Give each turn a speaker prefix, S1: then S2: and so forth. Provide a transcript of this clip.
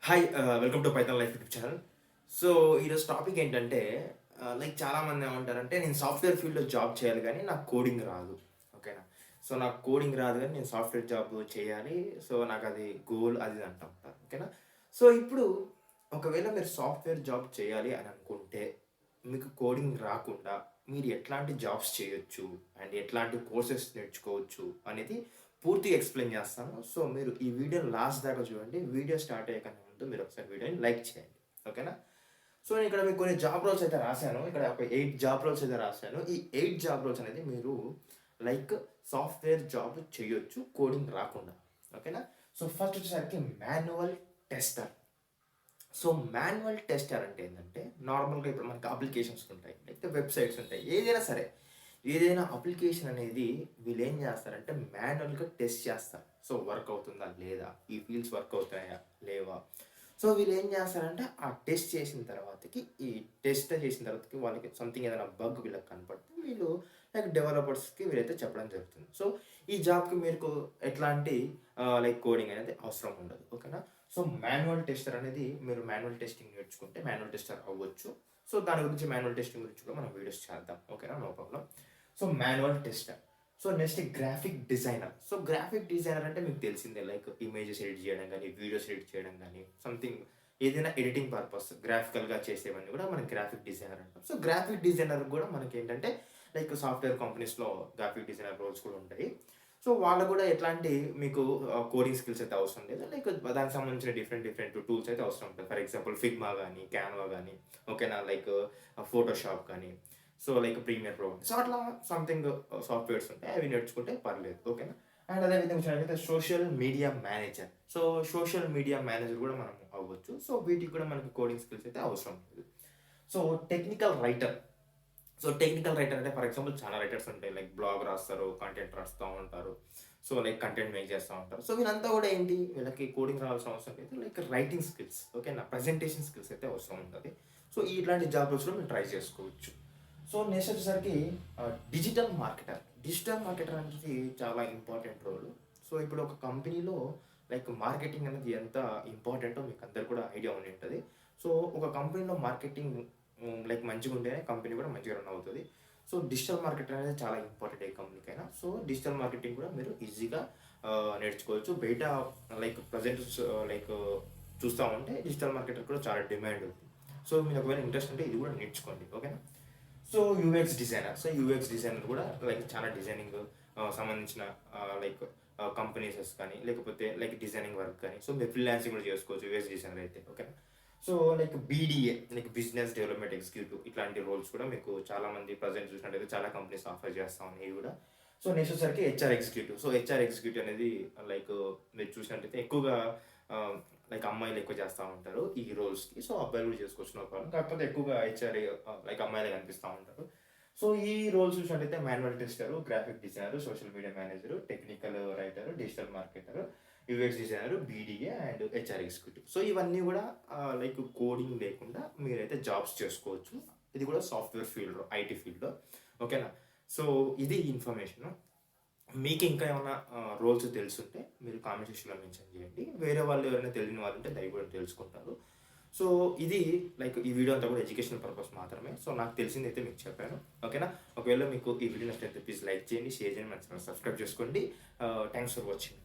S1: Hi welcome to Python life YouTube channel. So ఈరోజు topic ఏంటంటే చాలామంది ఏమంటారంటే నేను సాఫ్ట్వేర్ ఫీల్డ్లో జాబ్ చేయాలి కానీ నాకు కోడింగ్ రాదు. ఓకేనా? సో నాకు కోడింగ్ రాదు కానీ నేను సాఫ్ట్వేర్ జాబ్ చేయాలి. సో నాకు అది గోల్ అది అంటూ ఉంటారు. ఓకేనా? సో ఇప్పుడు ఒకవేళ మీరు సాఫ్ట్వేర్ జాబ్ చేయాలి అని అనుకుంటే మీకు కోడింగ్ రాకుండా మీరు ఎట్లాంటి జాబ్స్ చేయొచ్చు అండ్ ఎట్లాంటి కోర్సెస్ నేర్చుకోవచ్చు అనేది పూర్తిగా ఎక్స్ప్లెయిన్ చేస్తాను. సో మీరు ఈ వీడియో లాస్ట్ దాకా చూడండి. వీడియో స్టార్ట్ అయ్యాకనే ముందు మీరు ఒకసారి వీడియోని లైక్ చేయండి. ఓకేనా? సో నేను ఇక్కడ మీకు కొన్ని జాబ్ రోల్స్ అయితే రాశాను. ఇక్కడ ఒక 8 జాబ్ రోల్స్ అయితే రాశాను. ఈ 8 జాబ్ రోల్స్ అనేది మీరు లైక్ సాఫ్ట్వేర్ జాబ్ చేయొచ్చు కోడింగ్ రాకుండా. ఓకేనా? సో ఫస్ట్ వచ్చేసరికి manual tester. So manual tester అంటే ఏంటంటే నార్మల్గా ఇప్పుడు మనకి అప్లికేషన్స్ ఉంటాయి, లేకపోతే వెబ్సైట్స్ ఉంటాయి, ఏదైనా సరే ఏదైనా అప్లికేషన్ అనేది వీళ్ళు ఏం చేస్తారంటే మాన్యువల్గా టెస్ట్ చేస్తారు. సో వర్క్ అవుతుందా లేదా, ఈ ఫీల్డ్స్ వర్క్ అవుతాయా లేవా. సో వీళ్ళు ఏం చేస్తారంటే ఆ టెస్ట్ చేసిన తర్వాతకి వాళ్ళకి సంథింగ్ ఏదైనా బగ్ వీళ్ళకి కనపడితే వీళ్ళు లైక్ డెవలపర్స్కి వీళ్ళైతే చెప్పడం జరుగుతుంది. సో ఈ జాబ్కి మీకు ఎట్లాంటి లైక్ కోడింగ్ అనేది అవసరం ఉండదు. ఓకేనా? సో మాన్యువల్ టెస్టర్ అనేది మీరు మాన్యువల్ టెస్టింగ్ నేర్చుకుంటే మాన్యువల్ టెస్టర్ అవ్వచ్చు. సో దాని గురించి మాన్యువల్ టెస్టింగ్ గురించి కూడా మనం వీడియోస్ చేద్దాం. ఓకేనా? No problem. So manual tester. So next graphic designer. So graphic designer అంటే మీకు తెలిసిందే, లైక్ ఇమేజెస్ ఎడిట్ చేయడం కానీ, వీడియోస్ ఎడిట్ చేయడం కానీ, సంథింగ్ ఏదైనా ఎడిటింగ్ పర్పస్ గ్రాఫికల్గా చేసేవన్నీ కూడా మనం గ్రాఫిక్ డిజైనర్ అంటాం. సో గ్రాఫిక్ డిజైనర్ కూడా మనకి ఏంటంటే లైక్ సాఫ్ట్వేర్ కంపెనీస్లో గ్రాఫిక్ డిజైనర్ రోల్స్ కూడా ఉంటాయి. సో వాళ్ళకు కూడా ఎట్లాంటి మీకు కోడింగ్ స్కిల్స్ అయితే అవసరం లేదు, లైక్ దానికి సంబంధించిన డిఫరెంట్ టూల్స్ అయితే అవసరం ఉంటుంది. ఫర్ ఎగ్జాంపుల్ ఫిగ్మా కానీ, క్యాన్వా కానీ, ఓకేనా, లైక్ ఫోటోషాప్ కానీ, so like Premiere Pro, so అట్లా సంథింగ్ సాఫ్ట్వేర్స్ ఉంటాయి, అవి నేర్చుకుంటే పర్లేదు. ఓకేనా? అండ్ అదేవిధంగా చూసినట్లయితే social media manager. So social media manager కూడా మనం అవ్వచ్చు. సో వీటికి కూడా మనకి కోడింగ్ స్కిల్స్ అయితే అవసరం లేదు. So technical writer. So technical writer అంటే ఫర్ ఎగ్జాంపుల్ చాలా రైటర్స్ ఉంటాయి, లైక్ బ్లాగ్ రాస్తారు, కంటెంట్ రాస్తూ ఉంటారు, సో లైక్ కంటెంట్ మేక్ చేస్తూ ఉంటారు. సో వీళ్ళంతా కూడా ఏంటి, వీళ్ళకి కోడింగ్ రావాల్సిన అవసరం లేదు, లైక్ రైటింగ్ స్కిల్స్, ఓకేనా, ప్రజెంటేషన్ స్కిల్స్ అయితే అవసరం ఉంటుంది. సో ఇట్లాంటి జాబ్ రోల్స్ కూడా మీరు ట్రై చేసుకోవచ్చు. సో నెక్స్ట్ వచ్చేసరికి డిజిటల్ మార్కెటర్. డిజిటల్ మార్కెటర్ అనేది చాలా ఇంపార్టెంట్ రోల్. సో ఇప్పుడు ఒక కంపెనీలో లైక్ మార్కెటింగ్ అనేది ఎంత ఇంపార్టెంటో మీకు అందరు కూడా ఐడియా ఉండి ఉంటుంది. సో ఒక కంపెనీలో మార్కెటింగ్ లైక్ మంచిగా ఉంటేనే కంపెనీ కూడా మంచిగా రన్ అవుతుంది. సో డిజిటల్ మార్కెటింగ్ అనేది చాలా ఇంపార్టెంట్ ఏ కంపెనీకైనా. సో డిజిటల్ మార్కెటింగ్ కూడా మీరు ఈజీగా నేర్చుకోవచ్చు. బయట లైక్ ప్రజెంట్ లైక్ చూస్తూ ఉంటే డిజిటల్ మార్కెటర్ కూడా చాలా డిమాండ్ ఉంది. సో మీరు ఒకవేళ ఇంట్రెస్ట్ ఉంటే ఇది కూడా నేర్చుకోండి. ఓకేనా? So UX designer. So UX designer కూడా లైక్ చాలా డిజైనింగ్ సంబంధించిన లైక్ కంపెనీస్ కానీ, లేకపోతే లైక్ డిజైనింగ్ వర్క్ కానీ, సో మీరు ఫ్రీలాన్సింగ్ కూడా చేసుకోవచ్చు యూఎక్స్ డిజైనర్ అయితే. ఓకేనా? So like BDA, like business development executive, ఇట్లాంటి రోల్స్ కూడా మీకు చాలా మంది ప్రజెంట్ చూసినట్టయితే చాలా కంపెనీస్ ఆఫర్ చేస్తూ ఉన్నాయి కూడా. సో నెక్స్ట్ వచ్చేసరికి HR executive. So HR executive అనేది లైక్ మీరు చూసినట్టయితే ఎక్కువగా లైక్ అమ్మాయిలు ఎక్కువ చేస్తూ ఉంటారు ఈ రోల్స్కి. సో అబ్బాయిలు కూడా చేసుకోవచ్చు, నో ప్రాబ్లం. కాకపోతే ఎక్కువగా హెచ్ఆర్ లైక్ అమ్మాయిలే కనిపిస్తూ ఉంటారు. సో ఈ రోల్స్ చూసినట్టయితే manual tester, graphic designer, social media manager, technical writer, digital marketer, UX designer, BDA and HR executive. So ఇవన్నీ కూడా లైక్ కోడింగ్ లేకుండా మీరైతే జాబ్స్ చేసుకోవచ్చు. ఇది కూడా సాఫ్ట్వేర్ ఫీల్డ్, ఐటీ ఫీల్డ్లో. ఓకేనా? సో ఇది ఇన్ఫర్మేషన్. మీకు ఇంకా ఏమైనా రోల్స్ తెలుసుంటే మీరు కామెంట్ సెక్షన్లో మెన్షన్ చేయండి. వేరే వాళ్ళు ఎవరైనా తెలియని వాళ్ళు ఉంటే దయ కూడా తెలుసుకుంటారు. సో ఇది లైక్ ఈ వీడియో అంతా కూడా ఎడ్యుకేషనల్ పర్పస్ మాత్రమే. సో నాకు తెలిసింది అయితే మీకు చెప్పాను. ఓకేనా? ఒకవేళ మీకు ఈ వీడియో నచ్చితే ప్లీజ్ లైక్ చేయండి, షేర్ చేయండి, మన ఛానల్ సబ్స్క్రైబ్ చేసుకోండి. Thanks for watching.